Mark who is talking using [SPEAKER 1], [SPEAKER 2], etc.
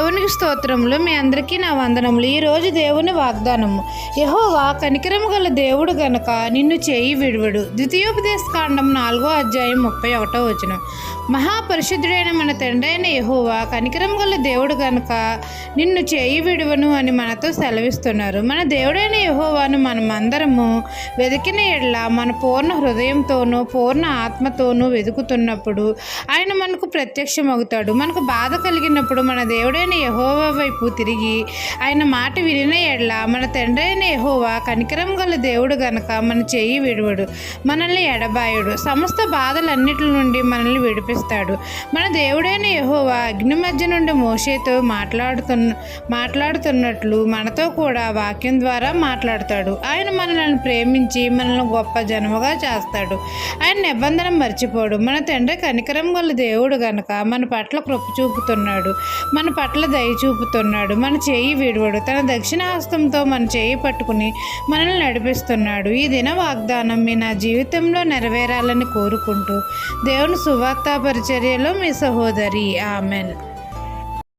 [SPEAKER 1] దేవునికి స్తోత్రములు. మీ అందరికీ నా వందనములు. ఈరోజు దేవుని వాగ్దానము. యెహోవా కనికరము గల దేవుడు గనక నిన్ను చేయి విడువడు. ద్వితీయోపదేశ కాండం 4వ అధ్యాయం 31వ వచనం. మహాపరిశుద్ధుడైన మన తండ్రి అయిన యెహోవా కనికరము గల దేవుడు గనక నిన్ను చేయి విడువను అని మనతో సెలవిస్తున్నారు. మన దేవుడైన యెహోవాను మనమందరము వెతికిన ఎడల మన పూర్ణ హృదయంతోనూ పూర్ణ ఆత్మతోనూ వెతుకుతున్నప్పుడు ఆయన మనకు ప్రత్యక్షమవుతాడు. మనకు బాధ కలిగినప్పుడు మన దేవుడైన యెహోవా వైపు తిరిగి ఆయన మాట వినిన ఎడల మన తండ్రి అయిన యెహోవా కనికరం గల దేవుడు గనక మన చేయి విడువడు, మనల్ని ఎడబాయుడు, సమస్త బాధలన్నిటి నుండి మనల్ని విడిపిస్తాడు. మన దేవుడైన యెహోవా అగ్ని మధ్య నుండి మోషేతో మాట్లాడుతున్నట్లు మనతో కూడా వాక్యం ద్వారా మాట్లాడతాడు. ఆయన మనల్ని ప్రేమించి మనల్ని గొప్ప జనముగా చేస్తాడు. ఆయన నిబంధన మర్చిపోడు. మన తండ్రి కనికరం గల దేవుడు గనక మన పట్ల కృప చూపుతున్నాడు, మన పట్ల దయ చూపుతున్నాడు. మన చేయి విడువడు. తన దక్షిణ హస్తంతో మన చేయి పట్టుకుని మనల్ని నడిపిస్తున్నాడు. ఈ దిన వాగ్దానం మీ నా జీవితంలో నెరవేరాలని కోరుకుంటూ దేవుని సువార్త పరిచర్యలో మీ సహోదరి. ఆమెన్.